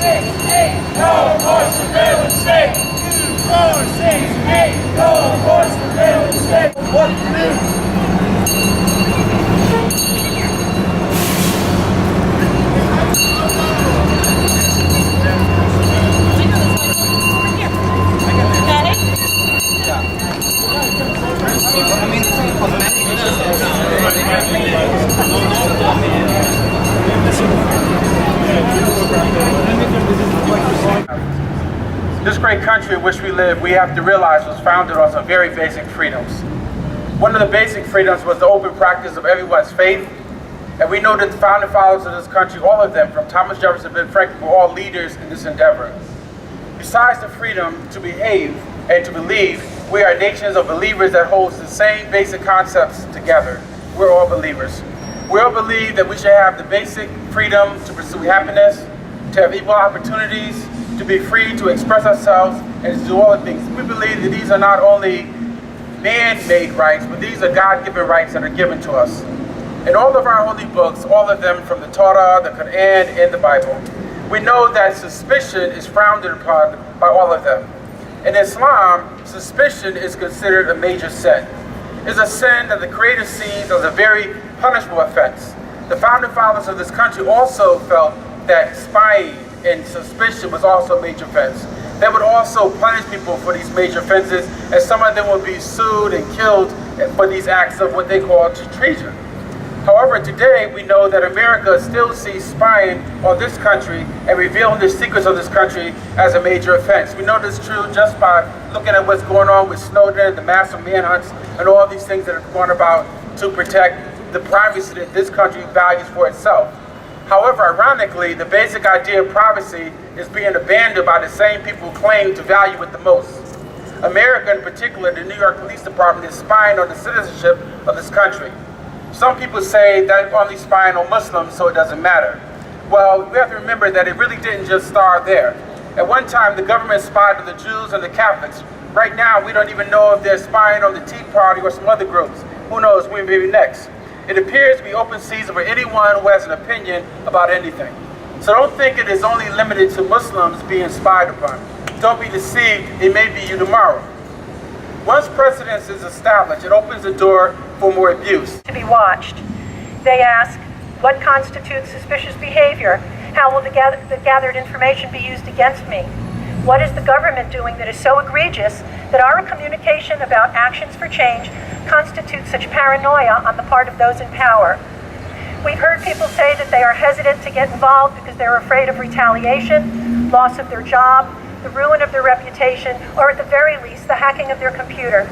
No more surveillance state. 2, 4, 6, 8. No more surveillance state. What to do? This great country in which we live, we have to realize, was founded on some very basic freedoms. One of the basic freedoms was the open practice of everyone's faith. And we know that the founding fathers of this country, all of them, from Thomas Jefferson to Ben Franklin, were all leaders in this endeavor. Besides the freedom to behave and to believe, we are nations of believers that holds the same basic concepts together. We're all believers. We all believe that we should have the basic freedom to pursue happiness, to have equal opportunities, to be free to express ourselves, and to do all the things. We believe that these are not only man-made rights, but these are God-given rights that are given to us. In all of our holy books, all of them from the Torah, the Quran, and the Bible, we know that suspicion is frowned upon by all of them. In Islam, suspicion is considered a major sin. It's a sin that the Creator sees as a very punishable offense. The founding fathers of this country also felt that spying and suspicion was also a major offense. They would also punish people for these major offenses, and some of them would be sued and killed for these acts of what they call treason. However, today we know that America still sees spying on this country and revealing the secrets of this country as a major offense. We know this is true just by looking at what's going on with Snowden, the massive manhunts, and all these things that are going about to protect the privacy that this country values for itself. However, ironically, the basic idea of privacy is being abandoned by the same people who claim to value it the most. America, in particular, the New York Police Department, is spying on the citizenship of this country. Some people say that they're only spying on Muslims, so it doesn't matter. Well, we have to remember that it really didn't just start there. At one time, the government spied on the Jews and the Catholics. Right now, we don't even know if they're spying on the Tea Party or some other groups. Who knows, we may be next. It appears to be open season for anyone who has an opinion about anything. So don't think it is only limited to Muslims being spied upon. Don't be deceived, it may be you tomorrow. Once precedence is established, it opens the door for more abuse. To be watched. They ask, what constitutes suspicious behavior? How will the gathered information be used against me? What is the government doing that is so egregious that our communication about actions for change constitutes such paranoia on the part of those in power? We've heard people say that they are hesitant to get involved because they're afraid of retaliation, loss of their job, the ruin of their reputation, or at the very least, the hacking of their computer.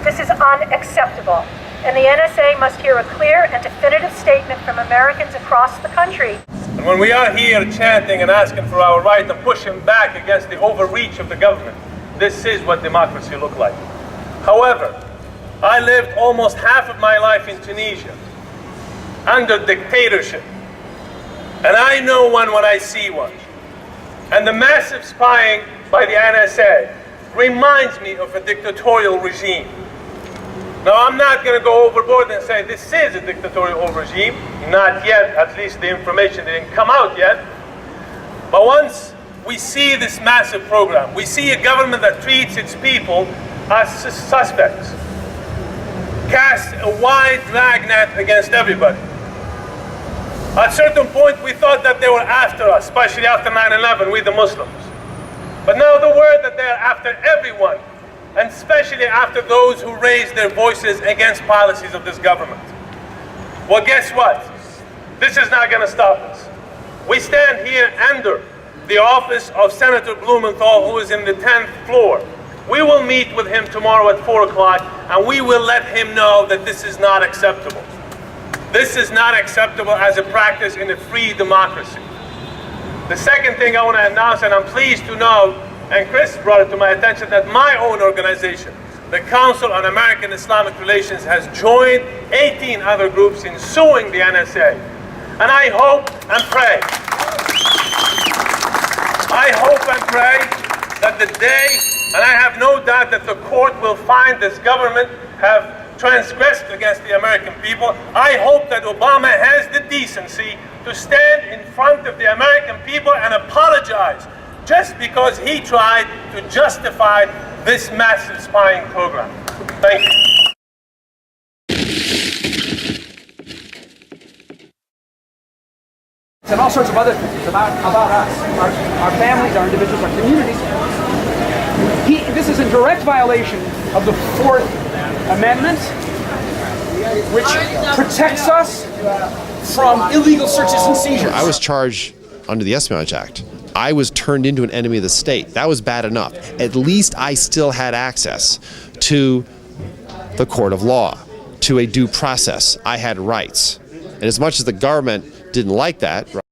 This is unacceptable, and the NSA must hear a clear and definitive statement from Americans across the country. And when we are here chanting and asking for our right and pushing back against the overreach of the government, this is what democracy looks like. However, I lived almost half of my life in Tunisia under dictatorship, and I know one when I see one. And the massive spying by the NSA reminds me of a dictatorial regime. Now, I'm not going to go overboard and say this is a dictatorial regime. Not yet, at least the information didn't come out yet. But once we see this massive program, we see a government that treats its people as suspects, casts a wide dragnet against everybody. At a certain point, we thought that they were after us, especially after 9/11, we the Muslims. But now the word that they're after everyone, and especially after those who raise their voices against policies of this government. Well, guess what? This is not going to stop us. We stand here under the office of Senator Blumenthal, who is in the 10th floor. We will meet with him tomorrow at 4 o'clock, and we will let him know that this is not acceptable. This is not acceptable as a practice in a free democracy. The second thing I want to announce, and I'm pleased to know, and Chris brought it to my attention, that my own organization, the Council on American Islamic Relations, has joined 18 other groups in suing the NSA. And I hope and pray that the day, and I have no doubt that the court will find this government have transgressed against the American people. I hope that Obama has the decency to stand in front of the American people and apologize just because he tried to justify this massive spying program. Thank you. And all sorts of other things about us, our families, our individuals, our communities. This is in direct violation of the Fourth Amendment, which protects us from illegal searches and seizures. I was charged under the Espionage Act. I was turned into an enemy of the state. That was bad enough. At least I still had access to the court of law, to a due process. I had rights. And as much as the government didn't like that,